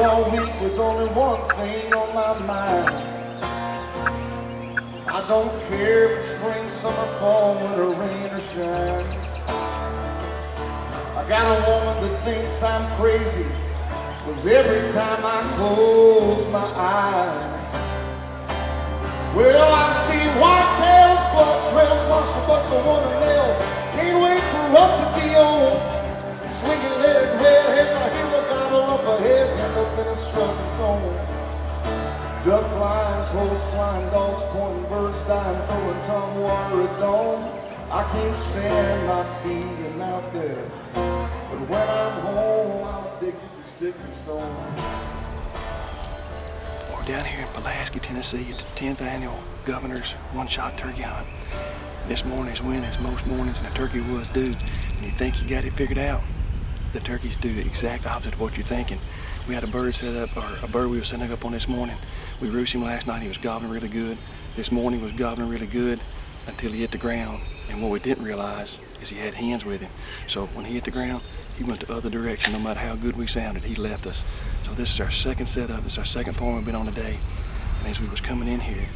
all week with only one thing on my mind. I don't care if it's spring, summer, fall, winter, rain or shine. I got a woman that thinks I'm crazy, 'cause every time I close my eyes, well, I see whitetails, blood trails, muscle butts, a one and nail. Can't wait for up to be on. Swinging legged redheads, I hear a gobble up ahead, end up in a struggle zone. Duck blinds, hoes flying, dogs pointing, birds dying, throwing tongue water at dawn. I can't stand not being out there, but when I'm home, I'm addicted to sticks and stones. We're down here in Pulaski, Tennessee at the 10th annual Governor's One-Shot Turkey Hunt. This morning is when, as most mornings, and the turkey was due. And you think you got it figured out, the turkeys do the exact opposite of what you're thinking. We had a bird set up, or a bird we were setting up on this morning. We roosted him last night, he was gobbling really good. This morning was gobbling really good until he hit the ground. And what we didn't realize is he had hens with him. So when he hit the ground, he went the other direction. No matter how good we sounded, he left us. So this is our second setup, it's our second farm we've been on today. And as we was coming in here,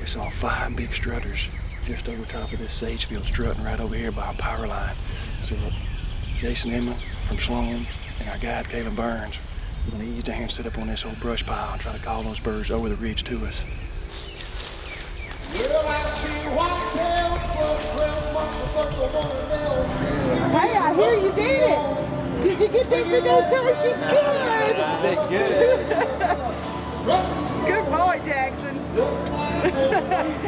we saw 5 big strutters just over top of this sage field, strutting right over here by our power line. So Jason Inman from Sloan and our guide Caleb Burns, we're gonna ease down here and sit up on this old brush pile and try to call those birds over the ridge to us. Well, I see whitetails, blood trails, muscle butts, a one and nail. Hey, I hear you did it. Did you get that big old turkey? Good. Good boy, Jackson.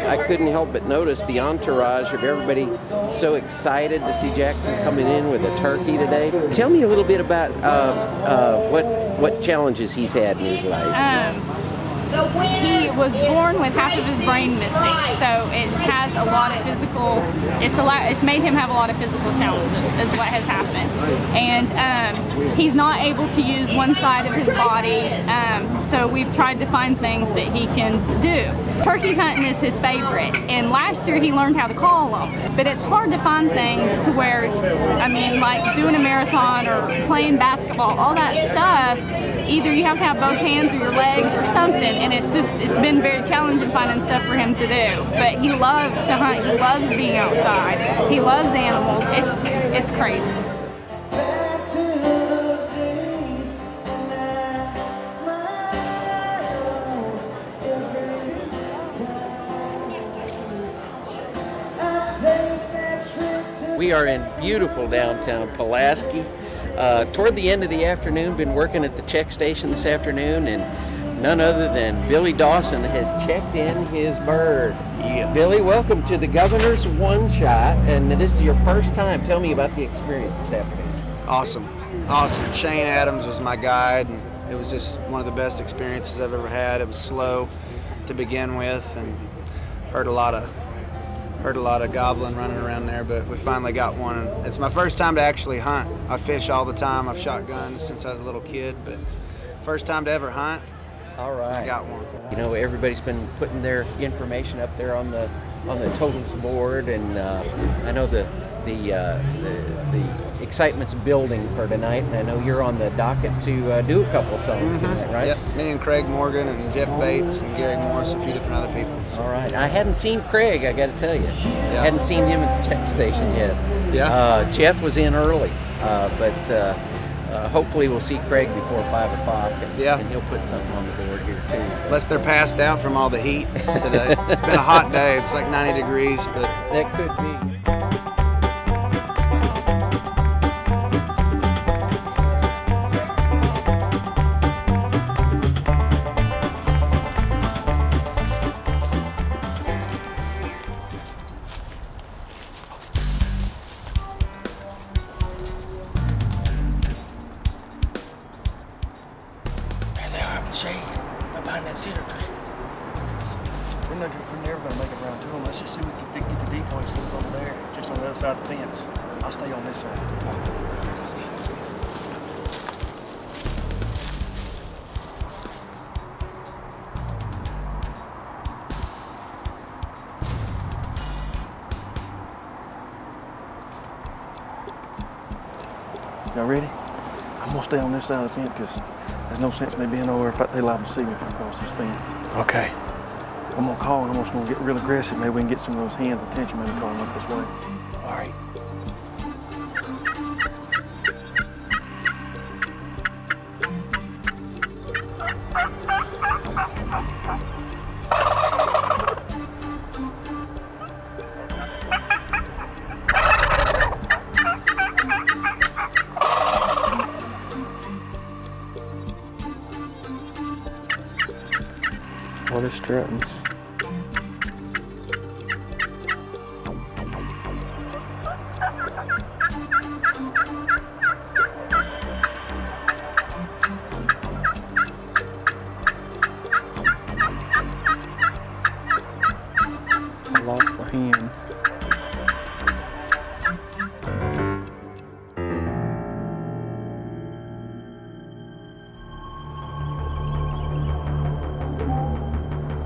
I couldn't help but notice the entourage of everybody so excited to see Jackson coming in with a turkey today. Tell me a little bit about what challenges he's had in his life. He was born with half of his brain missing, so it has a lot of physical. It's made him have a lot of physical challenges. Is what has happened, and he's not able to use one side of his body. So we've tried to find things that he can do. Turkey hunting is his favorite, and last year he learned how to call them. But it's hard to find things to where, I mean, like doing a marathon or playing basketball, all that stuff. Either you have to have both hands or your legs or something, and it's been very challenging finding stuff for him to do. But he loves to hunt, he loves being outside, he loves animals, it's crazy. We are in beautiful downtown Pulaski. Toward the end of the afternoon, been working at the check station this afternoon, and none other than Billy Dawson has checked in his bird. Yeah. Billy, welcome to the Governor's One-Shot, and this is your first time. Tell me about the experience this afternoon. Awesome. Shane Adams was my guide, and it was just one of the best experiences I've ever had. It was slow to begin with, and heard a lot of gobbling running around there, but we finally got one. It's my first time to actually hunt. I fish all the time. I've shot guns since I was a little kid, but first time to ever hunt. All right. I got one. You know, everybody's been putting their information up there on the totals board, and I know the excitement's building for tonight, and I know you're on the docket to do a couple songs tonight, right? Yep, me and Craig Morgan and Jeff Bates and Gary Morris, a few different other people. So. All right, I hadn't seen Craig, I got to tell you. Yeah. Hadn't seen him at the check station yet. Yeah. Jeff was in early, but hopefully we'll see Craig before 5 o'clock, and he'll put something on the board here too. Unless they're passed out from all the heat today. It's been a hot day, it's like 90 degrees, but that could be. Shade behind that cedar tree. We're never going to make it around to them. Let's just see if we can get the decoy set up over there, just on the other side of the fence. I'll stay on this side. Y'all ready? I'm going to stay on this side of the fence because There's no sense in me being over there if they're liable to see me if I cross this fence. Okay. I'm gonna call and I'm just gonna get real aggressive. Maybe we can get some of those hands' attention, maybe call them up this way. All right. Oh, they're strutting. I lost the hand.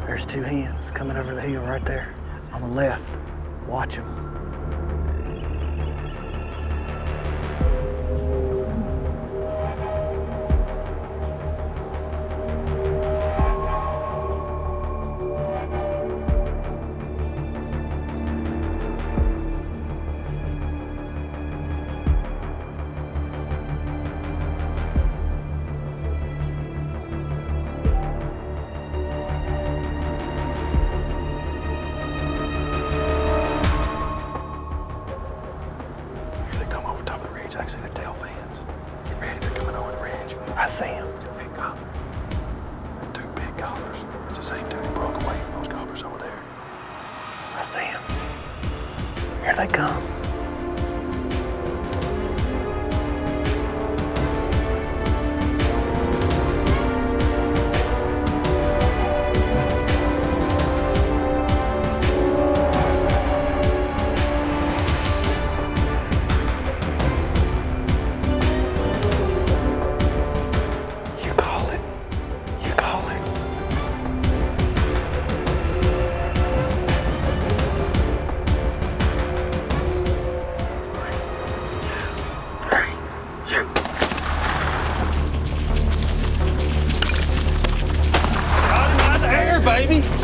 There's two hens coming over the hill right there on the left. Watch them. I see their tail fans. Get ready, they're coming over the ridge. I see them. Big gobblers. There's two big gobblers. It's the same two that broke away from those gobblers over there. I see them. Here they come.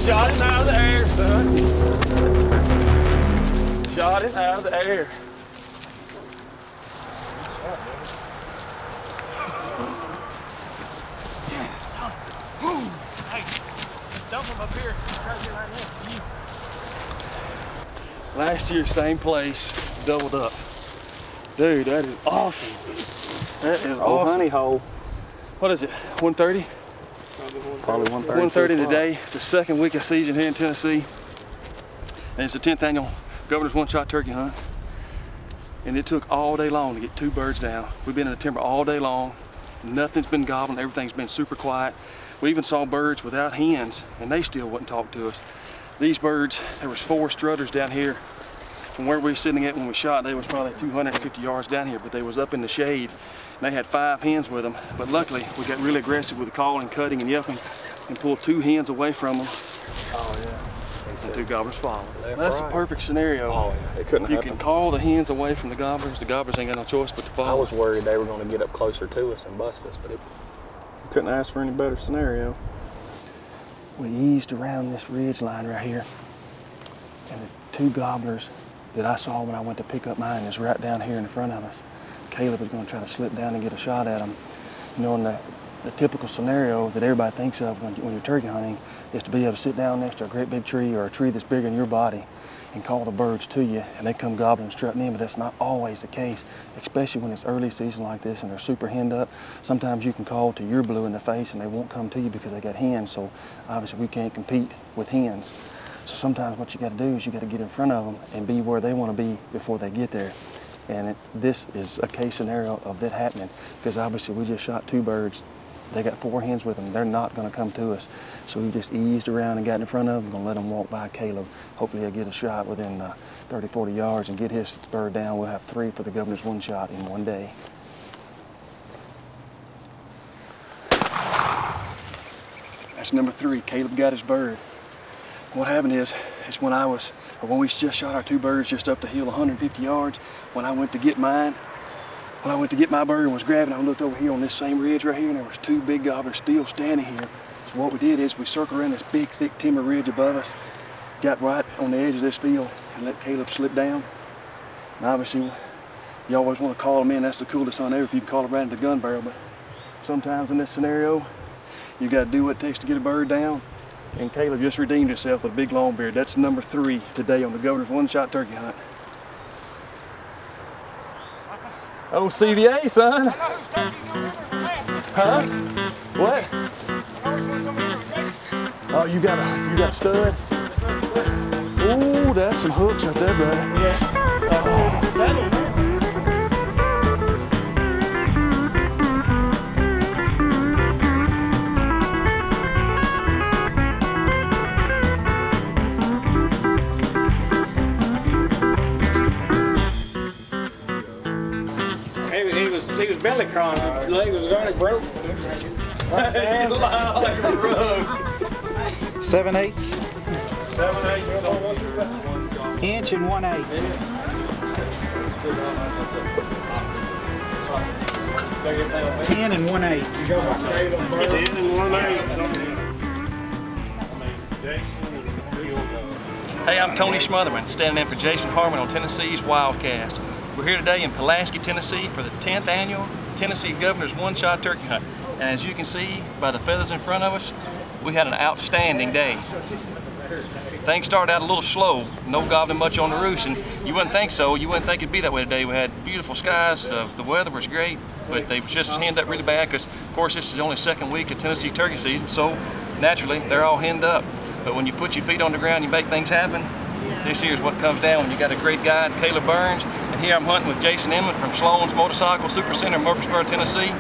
Shot him out of the air, son. Shot him out of the air. Hey, dump him up here. Try to get right next to you. Last year, same place, doubled up. Dude, that is awesome. That is awesome. Honey hole. What is it, 130? Probably 130. 130 today. It's the second week of season here in Tennessee. And it's the 10th annual Governor's One-Shot Turkey Hunt. And it took all day long to get two birds down. We've been in the timber all day long. Nothing's been gobbling, everything's been super quiet. We even saw birds without hens and they still wouldn't talk to us. These birds, there was 4 strutters down here. From where we were sitting at when we shot, they was probably 250 yards down here, but they was up in the shade. They had 5 hens with them, but luckily we got really aggressive with the calling, cutting, and yelping, and pulled 2 hens away from them. Oh yeah. And 2 gobblers followed. That's a perfect scenario. Oh yeah, it couldn't happen. You can call the hens away from the gobblers. The gobblers ain't got no choice but to follow. I was worried they were going to get up closer to us and bust us, but it couldn't ask for any better scenario. We eased around this ridge line right here, and the 2 gobblers that I saw when I went to pick up mine is right down here in front of us. Caleb was going to try to slip down and get a shot at them. You know, in the typical scenario that everybody thinks of when you're turkey hunting is to be able to sit down next to a great big tree or a tree that's bigger than your body and call the birds to you and they come gobbling, strutting in, but that's not always the case, especially when it's early season like this and they're super henned up. Sometimes you can call to your blue in the face and they won't come to you because they got hens, so obviously we can't compete with hens. So sometimes what you got to do is you got to get in front of them and be where they want to be before they get there. And this is a case scenario of that happening because obviously we just shot 2 birds. They got 4 hens with them. They're not going to come to us. So we just eased around and got in front of them. Going to let them walk by Caleb. Hopefully he'll get a shot within 30, 40 yards and get his bird down. We'll have 3 for the Governor's One-Shot in one day. That's number 3. Caleb got his bird. What happened is when we just shot our 2 birds just up the hill 150 yards, when I went to get mine, When I went to get my bird and was grabbing, I looked over here on this same ridge right here, and there was 2 big gobblers still standing here. So what we did is we circled around this big, thick timber ridge above us, got right on the edge of this field, and let Caleb slip down. And obviously, you always want to call him in. That's the coolest hunt ever if you can call him right into the gun barrel. But sometimes in this scenario, you got to do what it takes to get a bird down. And Caleb just redeemed himself with a big long beard. That's number 3 today on the Governor's one-shot turkey hunt. Oh, CVA, son. Huh? What? Oh, you got a stud? Ooh, that's some hooks right there, brother. Yeah. He was belly crawling. His leg was already broke. Like a rug. 7/8. 7/8 inch and 1/8. 10 and 1/8. 10 and 1/8. Hey, I'm Tony Smotherman, standing in for Jason Harmon on Tennessee's Wildcast. We're here today in Pulaski, Tennessee for the 10th annual Tennessee Governor's one-shot turkey hunt. And as you can see by the feathers in front of us, we had an outstanding day. Things started out a little slow, no gobbling much on the roost, and you wouldn't think so. You wouldn't think it'd be that way today. We had beautiful skies, the weather was great, but they just henned up really bad because, of course, this is the only second week of Tennessee turkey season, so naturally they're all henned up. But when you put your feet on the ground, you make things happen. This here's what comes down when you got a great guide, Caleb Burns, and here I'm hunting with Jason Inman from Sloan's Motorcycle Super Center in Murfreesboro, Tennessee.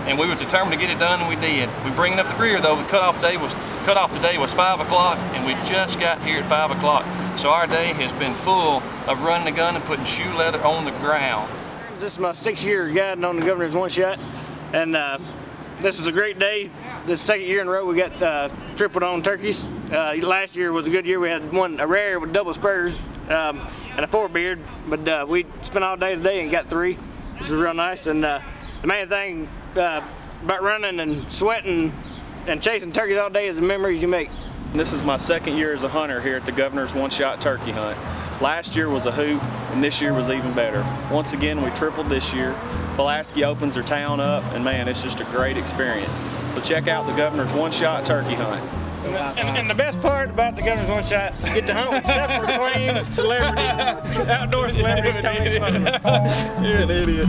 And we were determined to get it done, and we did. We're bringing up the rear though. The cutoff today was 5 o'clock, and we just got here at 5 o'clock. So our day has been full of running the gun and putting shoe leather on the ground. This is my 6th year guiding on the Governor's one-shot, and this was a great day. This 2nd year in a row we got tripled on turkeys. Last year was a good year. We had a rare with double spurs and a 4-beard, but we spent all day today and got 3, which was real nice. And the main thing about running and sweating and chasing turkeys all day is the memories you make. This is my 2nd year as a hunter here at the Governor's one-shot turkey hunt. Last year was a hoot, and this year was even better. Once again, we tripled this year. Pulaski opens their town up, and man, it's just a great experience. So check out the Governor's one-shot turkey hunt. And the best part about the Governor's one-shot, you get to hunt with self-proclaimed celebrity, outdoor celebrity Tony Smotherman. You're an idiot.